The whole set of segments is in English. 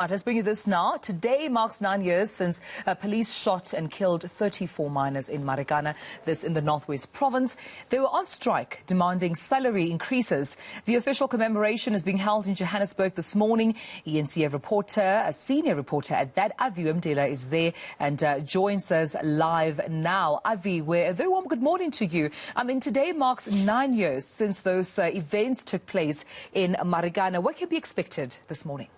Let's bring you this now. Today marks 9 years since police shot and killed 34 miners in Marikana, this in the Northwest Province. They were on strike, demanding salary increases. The official commemoration is being held in Johannesburg this morning. eNCA reporter, a senior reporter at that, Aviwe Mtila, is there and joins us live now. Aviwe, a very warm good morning to you. Today marks 9 years since those events took place in Marikana. What can be expected this morning?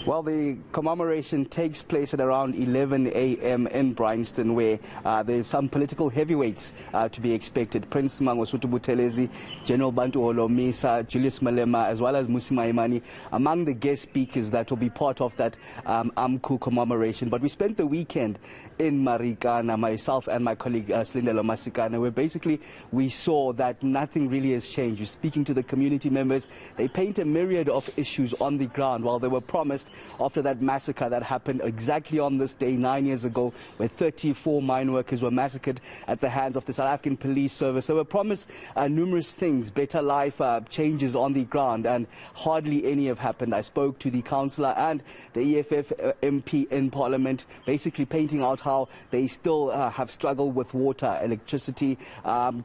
Well, the commemoration takes place at around 11 a.m. in Bryanston, where there's some political heavyweights to be expected. Prince Mangosuthu Buthelezi, General Bantu Holomisa, Julius Malema, as well as Musi Maimane, among the guest speakers that will be part of that AMCU commemoration. But we spent the weekend in Marikana, myself and my colleague Silindelo Masikana, where basically we saw that nothing really has changed. We're speaking to the community members. They paint a myriad of issues on the ground while they were promised after that massacre that happened exactly on this day 9 years ago, where 34 mine workers were massacred at the hands of the South African Police Service. They were promised numerous things, better life, changes on the ground, and hardly any have happened. I spoke to the councillor and the EFF MP in Parliament, basically painting out how they still have struggled with water, electricity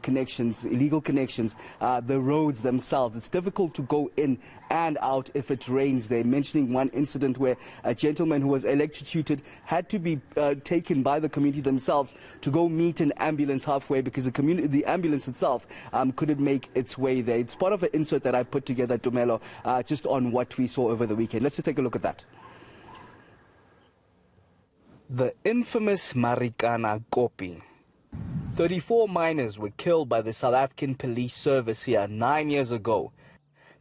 connections, illegal connections, the roads themselves. It's difficult to go in and out if it rains. They're mentioning one incident where a gentleman who was electrocuted had to be taken by the community themselves to go meet an ambulance halfway because the ambulance itself couldn't make its way there. It's part of an insert that I put together, Tumelo, just on what we saw over the weekend. Let's just take a look at that. The infamous Marikana Kopi. 34 miners were killed by the South African Police Service here 9 years ago.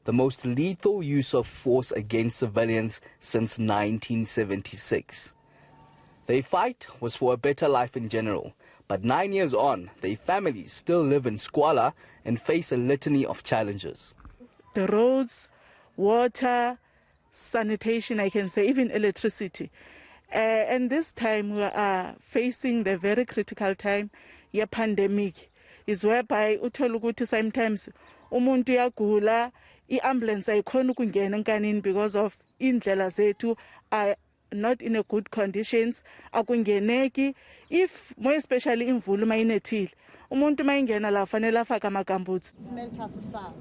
The most lethal use of force against civilians since 1976. Their fight was for a better life in general, but 9 years on, their families still live in squalor and face a litany of challenges. The roads, water, sanitation, I can say, even electricity. And this time we are facing the very critical time, a pandemic, is whereby utoluguti sometimes umuntu yagula, i-ambulance ayikhona ukungena enkanini because of indlela zethu are not in a good conditions, akungeneki. If more especially imvula mayinethile, umuntu mayingena la fanele afaka amagambutsi.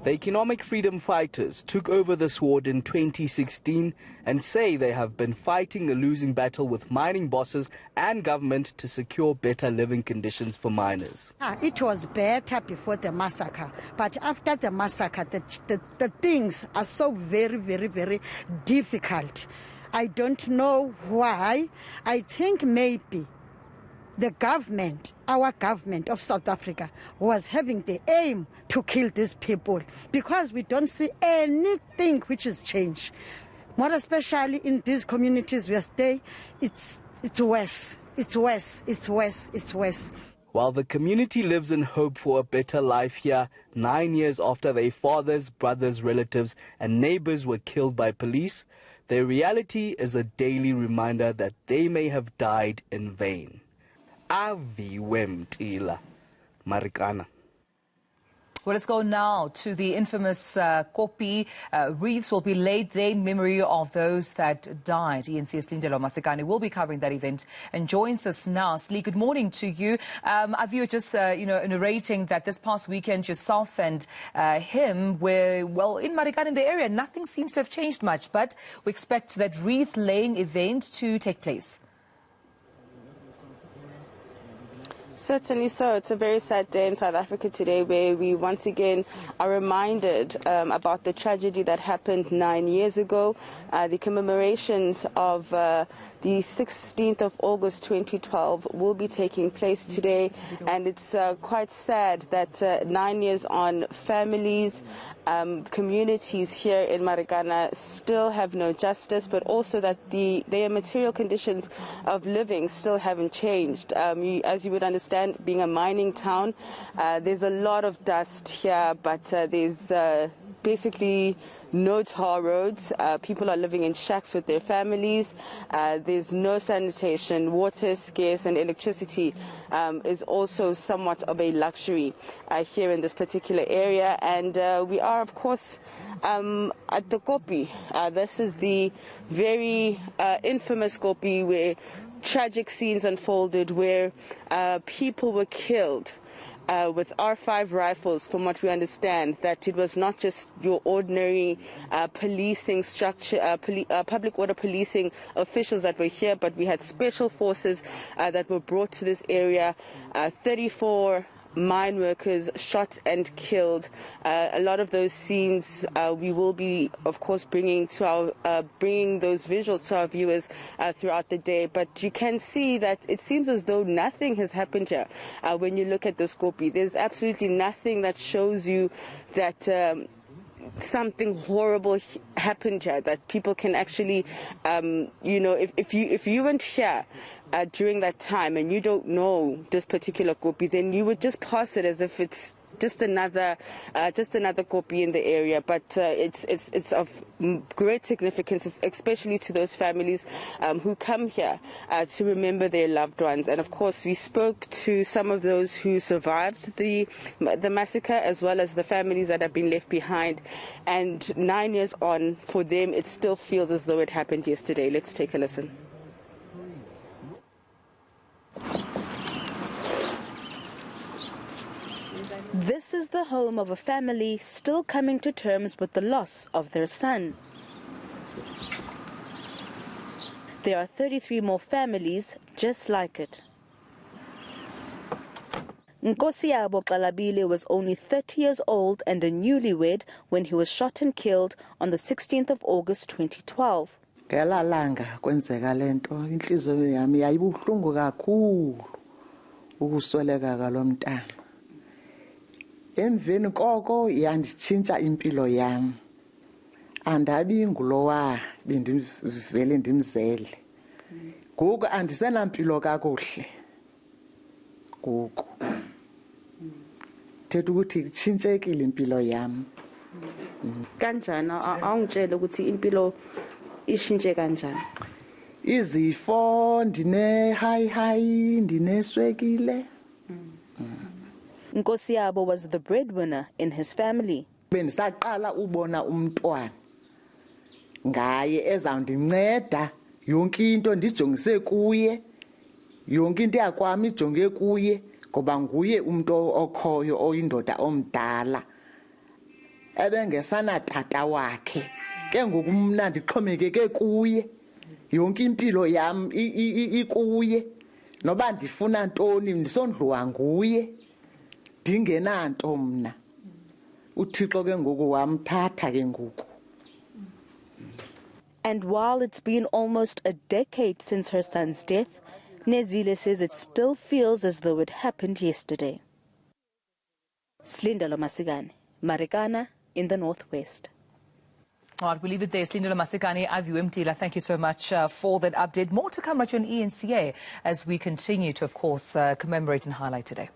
The economic freedom fighters took over this ward in 2016 and say they have been fighting a losing battle with mining bosses and government to secure better living conditions for miners. It was better before the massacre, but after the massacre, the things are so very, very, very difficult. I don't know why. I think maybe the government, our government of South Africa, was having the aim to kill these people because we don't see anything which has changed. More especially in these communities we stay, it's worse. It's worse. It's worse. It's worse. While the community lives in hope for a better life here, 9 years after their fathers, brothers, relatives, and neighbors were killed by police, their reality is a daily reminder that they may have died in vain. Aviwe Mtila, Marikana. Well, let's go now to the infamous Kopi. Wreaths will be laid there in memory of those that died. eNCA Silindelo Masikana will be covering that event and joins us now. Slee, good morning to you. Aviwe just narrating that this past weekend yourself and him were, well, in Marikana in the area. Nothing seems to have changed much, but we expect that wreath laying event to take place. Certainly so. It's a very sad day in South Africa today where we once again are reminded about the tragedy that happened 9 years ago. The commemorations of the 16th of August 2012 will be taking place today, and it's quite sad that 9 years on, families, communities here in Marikana still have no justice, but also that their material conditions of living still haven't changed. As you would understand, being a mining town, there's a lot of dust here, but there's basically no tar roads. People are living in shacks with their families. There's no sanitation, water is scarce, and electricity is also somewhat of a luxury here in this particular area. And we are, of course, at the Kopi. This is the very infamous Kopi where tragic scenes unfolded, where people were killed with R5 rifles, from what we understand, that it was not just your ordinary policing structure, public order policing officials that were here, but we had special forces that were brought to this area, 34 mine workers shot and killed. A lot of those scenes we will be, of course, bringing those visuals to our viewers throughout the day. But you can see that it seems as though nothing has happened here. When you look at the Skopi, there's absolutely nothing that shows you that something horrible happened here, that people can actually, if you weren't here during that time and you don't know this particular Kopi, then you would just pass it as if it's just another Kopi in the area. But it's of great significance, especially to those families who come here to remember their loved ones. And of course, we spoke to some of those who survived the massacre, as well as the families that have been left behind. And 9 years on, for them, it still feels as though it happened yesterday. Let's take a listen. This is the home of a family still coming to terms with the loss of their son. There are 33 more families just like it. Nkosiyabo Kalabile was only 30 years old and a newlywed when he was shot and killed on the 16th of August 2012. Ngelalanga kwenzeka lento inhliziyo yami yayibuhlungu kakhulu ukusweleka kwalomntana. Emveni koko yanditshintsha impilo yami. Andabi ngulowa bendivele ndimzele. Ngoku andisenampilo kakuhle. Ngoku thetha ukuthi itshintshekile impilo yami. Kanjani awungitshela ukuthi impilo ishintshe kanjani? Izifo ndine high ndineswekile. Nkosiyabo was the breadwinner in his family. Bendisaqala ubona umntwana ngaye ezawundinceda yonke into ndijongise kuye, yonke into yakwami ijonge kuye, ngoba nguye umuntu okhoyo oyindoda omdala ebengesana tata wakhe. Ke ngoku mna ndixhomekeke kuye, yonke impilo yami ikuye, noba ndifuna ntoni ndisondliwa nguye, ndingenanto mna. Uthixo ke ngoku wamthatha ke ngoku. And while it's been almost a decade since her son's death, Nezile says it still feels as though it happened yesterday. Silindelo, Marikana in the Northwest. All right, we'll leave it there. Silindelo, Aviwe, Mtila, thank you so much for that update. More to come right on eNCA as we continue to, of course, commemorate and highlight today.